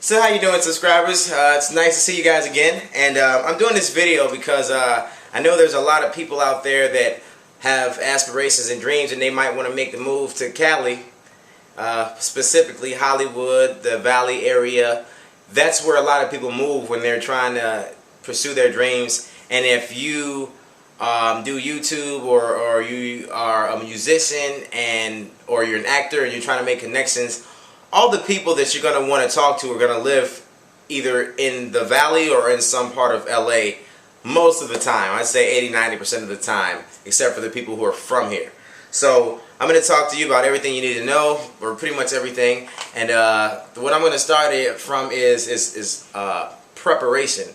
So how you doing, subscribers? It's nice to see you guys again, and I'm doing this video because I know there's a lot of people out there that have aspirations and dreams, and they might want to make the move to Cali, specifically Hollywood, the Valley area. That's where a lot of people move when they're trying to pursue their dreams. And if you do YouTube or you are a musician or you're an actor and you're trying to make connections, all the people that you're going to want to talk to are going to live either in the Valley or in some part of LA most of the time. I'd say 80-90% of the time, except for the people who are from here. So I'm going to talk to you about everything you need to know, or pretty much everything. And what I'm going to start it from is preparation.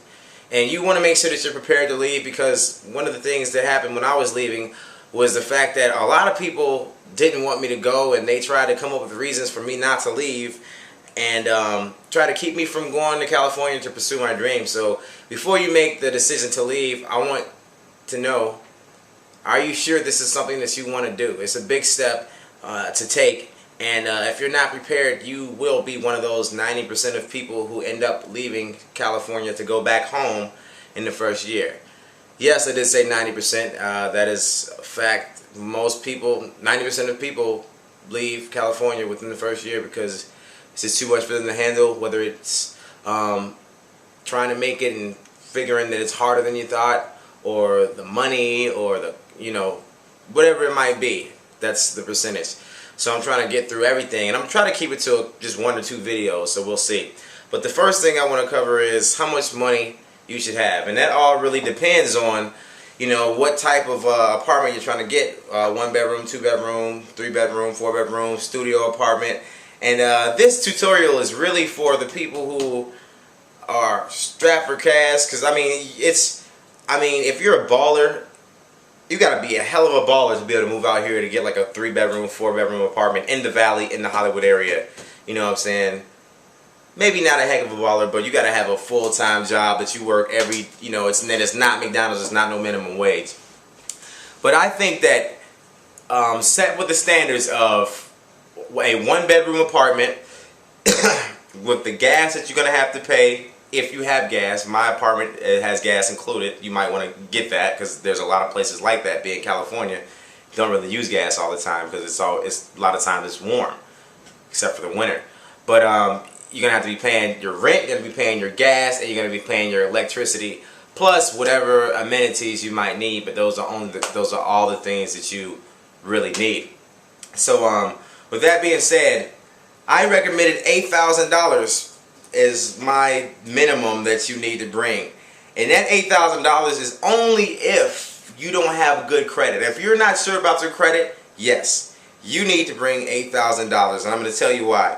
And you want to make sure that you're prepared to leave, because one of the things that happened when I was leaving was the fact that a lot of people didn't want me to go, and they tried to come up with reasons for me not to leave, and try to keep me from going to California to pursue my dream. So before you make the decision to leave, I want to know, are you sure this is something that you want to do? It's a big step to take, and if you're not prepared, you will be one of those 90% of people who end up leaving California to go back home in the first year. Yes, I did say 90%. That is a fact. Most people, 90% of people, leave California within the first year because it's just too much for them to handle, whether it's trying to make it and figuring that it's harder than you thought, or the money, or the, whatever it might be. That's the percentage. So I'm trying to get through everything, and I'm trying to keep it to just 1 or 2 videos, so we'll see. But the first thing I want to cover is how much money you should have, and that all really depends on what type of apartment you're trying to get. 1 bedroom, 2 bedroom, 3 bedroom, 4 bedroom, studio apartment. And this tutorial is really for the people who are strapped for cash, because if you're a baller, you gotta be a hell of a baller to be able to move out here to get like a 3 bedroom, 4 bedroom apartment in the Valley, in the Hollywood area. You know what I'm saying? Maybe not a heck of a baller, but you gotta have a full-time job that you work every, it's not McDonald's, it's not no minimum wage. But I think that set with the standards of a 1 bedroom apartment with the gas that you're gonna have to pay if you have gas. My apartment, it has gas included. You might want to get that, because there's a lot of places like that. Being California, you don't really use gas all the time because it's a lot of times it's warm, except for the winter. But you're gonna have to be paying your rent, you're gonna be paying your gas, and you're gonna be paying your electricity, plus whatever amenities you might need. But those are all the things that you really need. So with that being said, I recommended $8,000 is my minimum that you need to bring, and that $8,000 is only if you don't have good credit. If you're not sure about your credit, yes, you need to bring $8,000, and I'm going to tell you why.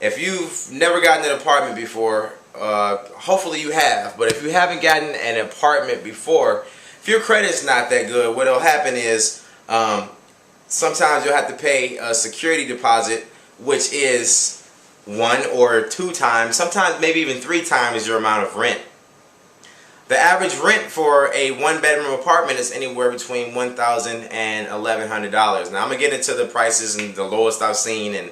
If you've never gotten an apartment before, hopefully you have, but if you haven't gotten an apartment before, if your credit's not that good, what will happen is sometimes you'll have to pay a security deposit, which is 1 or 2 times, sometimes maybe even 3 times your amount of rent. The average rent for a 1 bedroom apartment is anywhere between $1,000 and $1,100. Now I'm going to get into the prices and the lowest I've seen and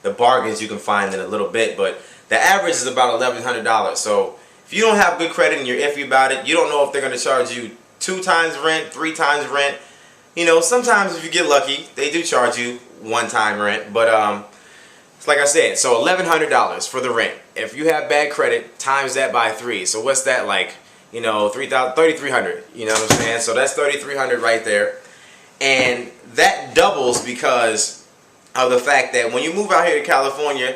the bargains you can find in a little bit, but the average is about $1,100. So if you don't have good credit and you're iffy about it, you don't know if they're going to charge you 2 times rent, 3 times rent. Sometimes if you get lucky, they do charge you 1 time rent, but like I said, so $1,100 for the rent. If you have bad credit, times that by 3. So what's that like? $3,300. You know what I'm saying? So that's $3,300 right there, and that doubles because of the fact that when you move out here to California,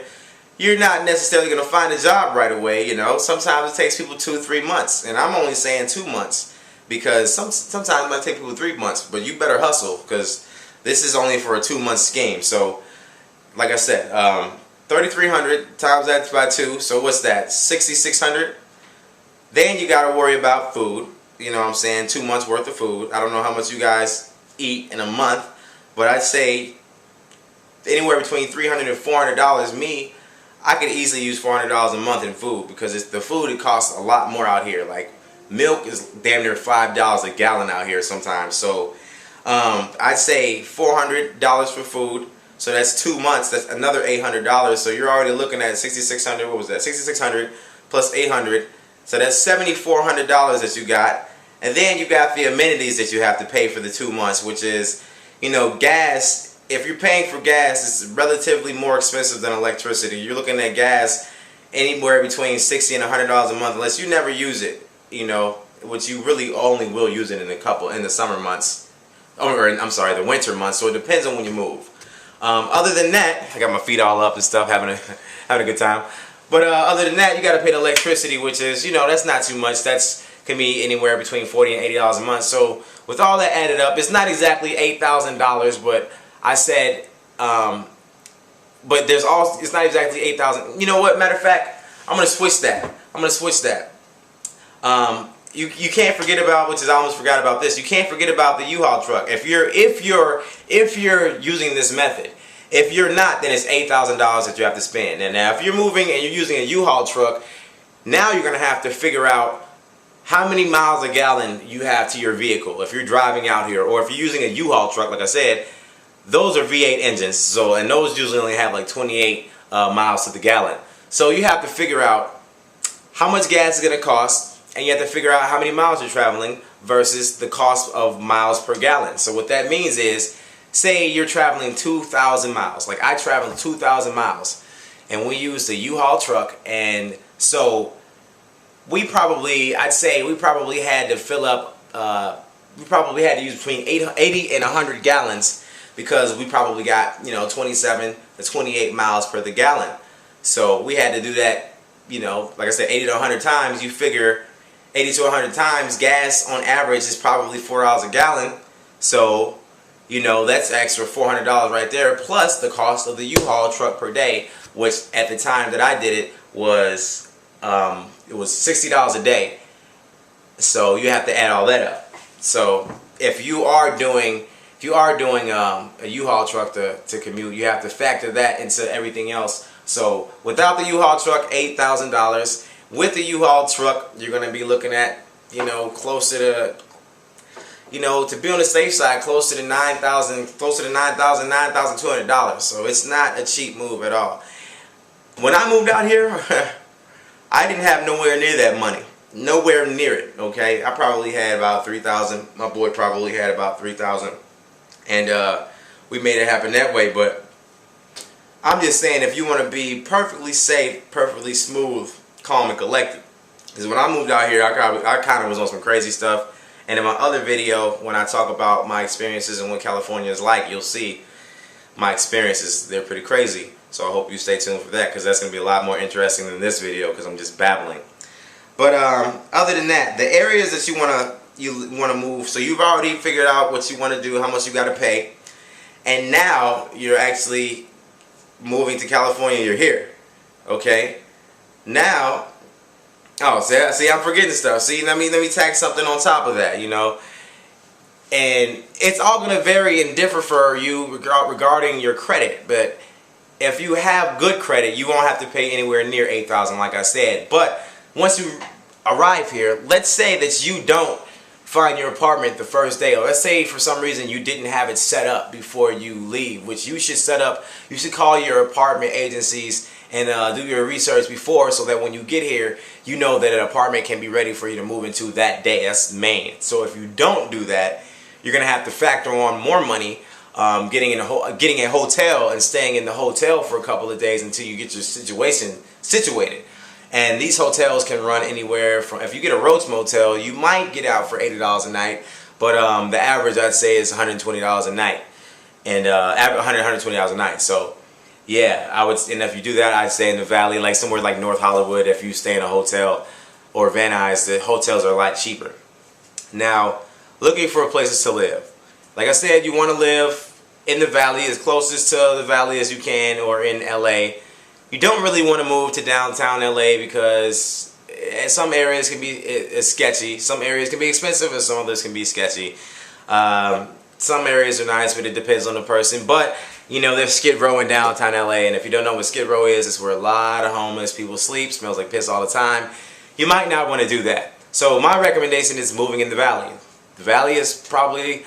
you're not necessarily going to find a job right away. Sometimes it takes people 2-3 months, and I'm only saying 2 months because sometimes it might take people 3 months. But you better hustle, because this is only for a 2-month scheme. So like I said, $3,300 times that by 2, so what's that? $6,600. Then you got to worry about food. You know what I'm saying? 2 months worth of food. I don't know how much you guys eat in a month, but I'd say anywhere between $300 and $400. Me, I could easily use $400 a month in food, because the food, it costs a lot more out here. Like milk is damn near $5 a gallon out here sometimes. So I'd say $400 for food. So that's 2 months. That's another $800. So you're already looking at 6,600. What was that? 6,600 plus 800. So that's $7,400 that you got. And then you got the amenities that you have to pay for the 2 months, which is, you know, gas. If you're paying for gas, it's relatively more expensive than electricity. You're looking at gas anywhere between $60 and $100 a month, unless you never use it, you know, which you really only will use it in the summer months, or I'm sorry, the winter months. So it depends on when you move. Other than that, I got my feet all up and stuff, having a good time. But other than that, you got to pay the electricity, which is, you know, that's not too much. That's can be anywhere between $40 and $80 a month. So with all that added up, it's not exactly $8,000, but I said, but there's also, it's not exactly $8,000. You know what? Matter of fact, I'm gonna switch that. You can't forget about, which is I almost forgot about this. You can't forget about the U-Haul truck. If you're using this method. If you're not, then it's $8,000 that you have to spend. And now, if you're moving and you're using a U-Haul truck, now you're gonna have to figure out how many miles a gallon you have to your vehicle if you're driving out here, or if you're using a U-Haul truck. Like I said, those are V8 engines, so, and those usually only have like 28 miles to the gallon. So you have to figure out how much gas is going to cost, and you have to figure out how many miles you're traveling versus the cost of miles per gallon. So what that means is, say you're traveling 2,000 miles. Like I traveled 2,000 miles, and we used a U-Haul truck, and so I'd say we probably had to fill up, we probably had to use between 80 and 100 gallons, because we probably got, you know, 27 to 28 miles per the gallon. So we had to do that, you know, like I said, 80 to 100 times. You figure 80 to 100 times, gas on average is probably $4 a gallon. So, you know, that's extra $400 right there, plus the cost of the U-Haul truck per day, which at the time that I did it was $60 a day. So you have to add all that up. So if you are doing a U-Haul truck to commute, you have to factor that into everything else. So without the U-Haul truck, $8,000. With the U-Haul truck, you're going to be looking at, you know, closer to, you know, to be on the safe side, closer to $9,200. So it's not a cheap move at all. When I moved out here, I didn't have nowhere near that money. Nowhere near it, okay? I probably had about $3,000. My boy probably had about $3,000. And we made it happen that way. But I'm just saying, if you want to be perfectly safe, perfectly smooth, calm, and collected. Because when I moved out here, I kind of was on some crazy stuff. And in my other video, when I talk about my experiences and what California is like, you'll see my experiences. They're pretty crazy. So I hope you stay tuned for that, because that's going to be a lot more interesting than this video, because I'm just babbling. But other than that, the areas that you want to move, so you've already figured out what you want to do, how much you got to pay, and now you're actually moving to California. You're here, okay? Now, oh, see, I'm forgetting stuff. See, let me tack something on top of that, you know. And it's all going to vary and differ for you regarding your credit, but if you have good credit, you won't have to pay anywhere near $8,000, like I said. But once you arrive here, let's say that you don't find your apartment the first day, or let's say for some reason you didn't have it set up before you leave, which you should set up. You should call your apartment agencies and do your research before, so that when you get here, you know that an apartment can be ready for you to move into that day. That's main. So if you don't do that, you're going to have to factor on more money, getting a hotel and staying in the hotel for a couple of days until you get your situation situated. And these hotels can run anywhere from, if you get a Roach Motel, you might get out for $80 a night, but the average I'd say is $120 a night, and $120 a night. So yeah, and if you do that, I'd stay in the Valley, like somewhere like North Hollywood. If you stay in a hotel, or Van Nuys, the hotels are a lot cheaper. Now, looking for places to live. Like I said, you want to live in the Valley, as closest to the Valley as you can, or in LA. You don't really want to move to downtown LA, because some areas can be sketchy. Some areas can be expensive, and some others can be sketchy. Some areas are nice, but it depends on the person. But, you know, there's Skid Row in downtown LA, and if you don't know what Skid Row is, it's where a lot of homeless people sleep. Smells like piss all the time. You might not want to do that. So my recommendation is moving in the Valley. The Valley is probably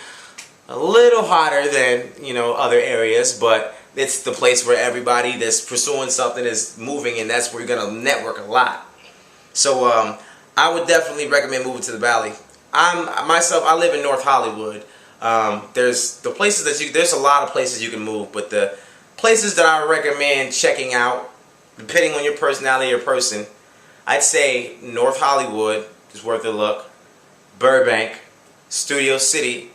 a little hotter than, you know, other areas, but it's the place where everybody that's pursuing something is moving, and that's where you're gonna network a lot. So I would definitely recommend moving to the Valley. I live in North Hollywood. There's the places that there's a lot of places you can move, but the places that I recommend checking out, depending on your personality or person, I'd say North Hollywood is worth a look. Burbank, Studio City,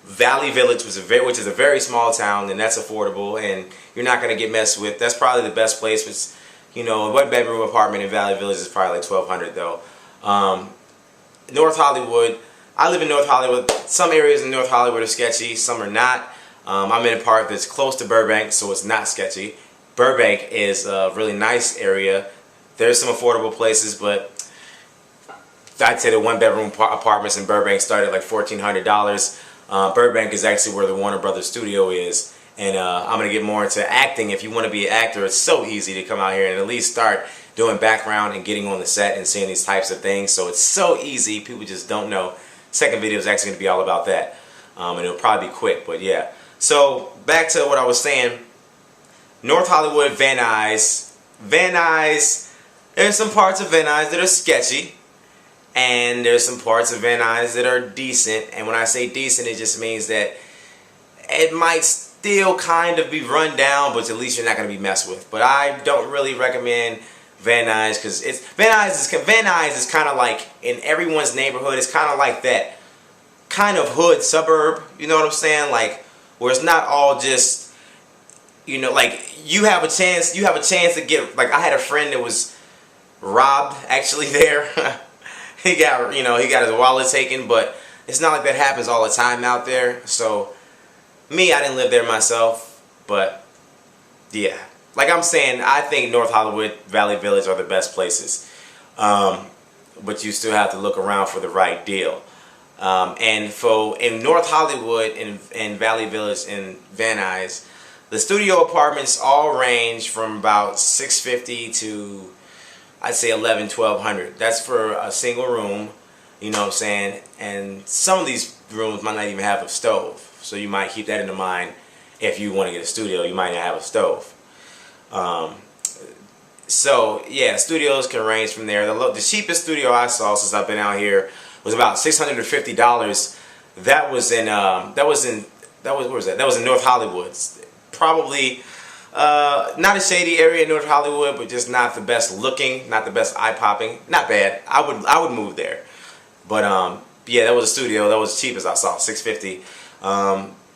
Valley Village, which is a very small town, and that's affordable, and you're not going to get messed with. That's probably the best place. It's, you know, a one-bedroom apartment in Valley Village is probably like $1,200 though. North Hollywood, I live in North Hollywood. Some areas in North Hollywood are sketchy, some are not. I'm in a part that's close to Burbank, so it's not sketchy. Burbank is a really nice area. There's some affordable places, but I'd say the one-bedroom apartments in Burbank start at like $1,400. Burbank is actually where the Warner Brothers studio is, and I'm going to get more into acting. If you want to be an actor, it's so easy to come out here and at least start doing background and getting on the set and seeing these types of things. So it's so easy, people just don't know. Second video is actually going to be all about that, and it'll probably be quick, but yeah. So back to what I was saying, North Hollywood, Van Nuys. Van Nuys, there's some parts of Van Nuys that are sketchy, and there's some parts of Van Nuys that are decent. And when I say decent, it just means that it might still kind of be run down, but at least you're not going to be messed with. But I don't really recommend Van Nuys, because Van Nuys is kind of like in everyone's neighborhood. It's kind of like that kind of hood suburb, you know what I'm saying? Like where it's not all just, you know, like you have a chance to get, like I had a friend that was robbed actually there. He got his wallet taken, but it's not like that happens all the time out there. So me, I didn't live there myself, but yeah. Like I'm saying, I think North Hollywood, Valley Village are the best places. But you still have to look around for the right deal. And in North Hollywood, in Valley Village, and Van Nuys, the studio apartments all range from about $650 to, I'd say, $1,100-$1,200. That's for a single room, you know what I'm saying? And some of these rooms might not even have a stove. So you might keep that in mind. If you want to get a studio, you might not have a stove. So yeah, studios can range from there. The cheapest studio I saw since I've been out here was about $650. That was in North Hollywood. Probably not a shady area in North Hollywood, but just not the best looking, not the best eye popping. Not bad. I would move there. But yeah, that was a studio. That was the cheapest I saw, $650.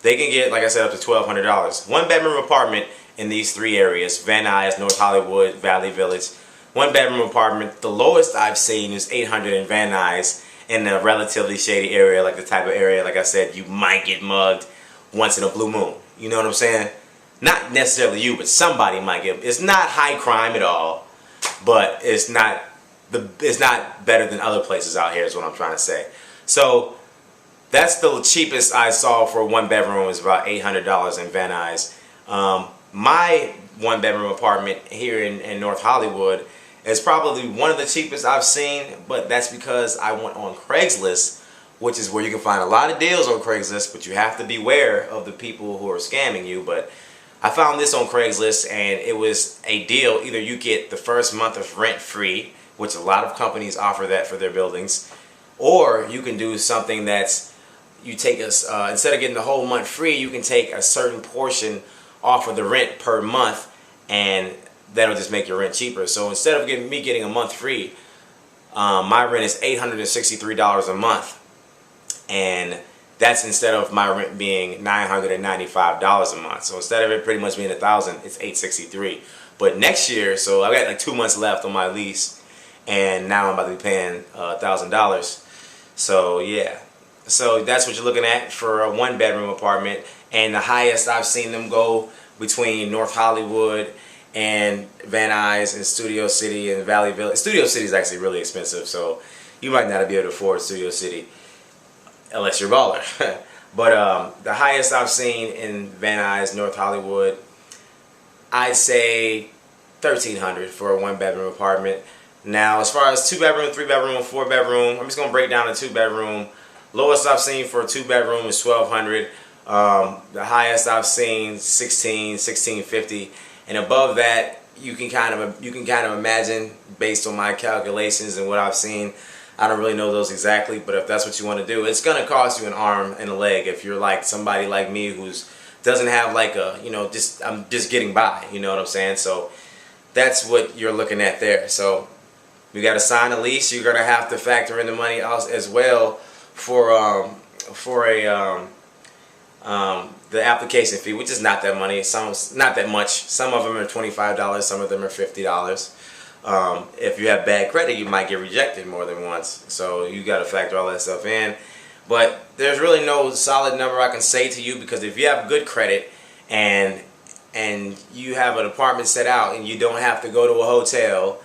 They can get, like I said, up to $1,200. One bedroom apartment in these three areas: Van Nuys, North Hollywood, Valley Village. One bedroom apartment, the lowest I've seen is $800 in Van Nuys, in a relatively shady area, like the type of area, like I said, you might get mugged once in a blue moon. You know what I'm saying? Not necessarily you, but somebody might get. It's not high crime at all, but it's not better than other places out here, is what I'm trying to say. So that's the cheapest I saw for one bedroom, was about $800 in Van Nuys. My one bedroom apartment here in North Hollywood is probably one of the cheapest I've seen, but that's because I went on Craigslist, which is where you can find a lot of deals on Craigslist, but you have to beware of the people who are scamming you. But I found this on Craigslist, and it was a deal. Either you get the first month of rent free, which a lot of companies offer that for their buildings, or you can do something that's, you take instead of getting the whole month free, you can take a certain portion off of the rent per month, and that'll just make your rent cheaper. So instead of me getting a month free, my rent is $863 a month, and that's instead of my rent being $995 a month. So instead of it pretty much being $1,000, it's $863. But next year, so I've got like 2 months left on my lease, and now I'm about to be paying $1,000. So yeah, so that's what you're looking at for a one bedroom apartment. And the highest I've seen them go between North Hollywood and Van Nuys and Studio City and Valley Village. Studio City is actually really expensive, so you might not be able to afford Studio City unless you're a baller. But the highest I've seen in Van Nuys, North Hollywood, I'd say $1,300 for a one bedroom apartment. Now, as far as 2 bedroom, 3 bedroom, 4 bedroom, I'm just gonna break down a 2 bedroom. Lowest I've seen for a 2 bedroom is $1,200. The highest I've seen 16, 1650, and above that you can kind of imagine based on my calculations and what I've seen. I don't really know those exactly, but if that's what you want to do, it's going to cost you an arm and a leg if you're like somebody like me who's doesn't have like a, I'm just getting by, you know what I'm saying? So that's what you're looking at there. So you got to sign a lease. You're going to have to factor in the money as well for the application fee, which is not that money. Not that much. Some of them are $25. Some of them are $50. If you have bad credit, you might get rejected more than once. So you got to factor all that stuff in. But there's really no solid number I can say to you, because if you have good credit and you have an apartment set out and you don't have to go to a hotel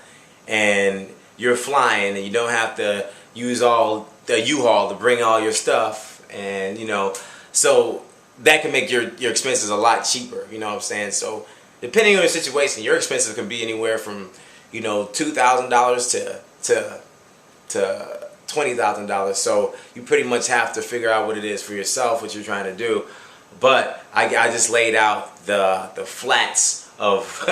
and you're flying and you don't have to use all the U-Haul to bring all your stuff, and so that can make your expenses a lot cheaper, you know what I'm saying? So depending on your situation, your expenses can be anywhere from $2,000 to $20,000. So you pretty much have to figure out what it is for yourself, what you're trying to do. But I just laid out the flats of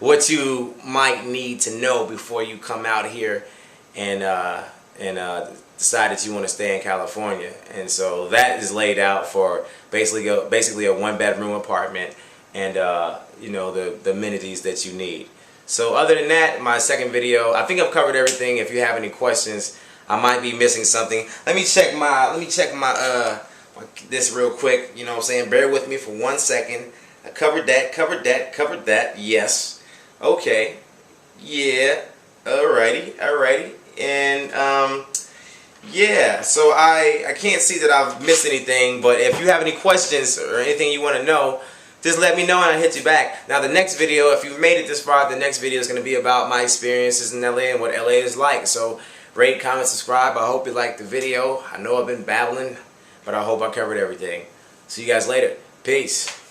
what you might need to know before you come out here and decide that you want to stay in California. And so that is laid out for basically a one-bedroom apartment and the amenities that you need. So other than that, my second video, I think I've covered everything. If you have any questions, I might be missing something. Let me check my this real quick, you know what I'm saying? Bear with me for 1 second. I covered that. Yes. Okay. Yeah. Alrighty. And yeah, so I can't see that I've missed anything, but if you have any questions or anything you want to know, just let me know and I'll hit you back. Now the next video, if you've made it this far, the next video is going to be about my experiences in LA and what LA is like. So rate, comment, subscribe. I hope you liked the video. I know I've been babbling, but I hope I covered everything. See you guys later. Peace.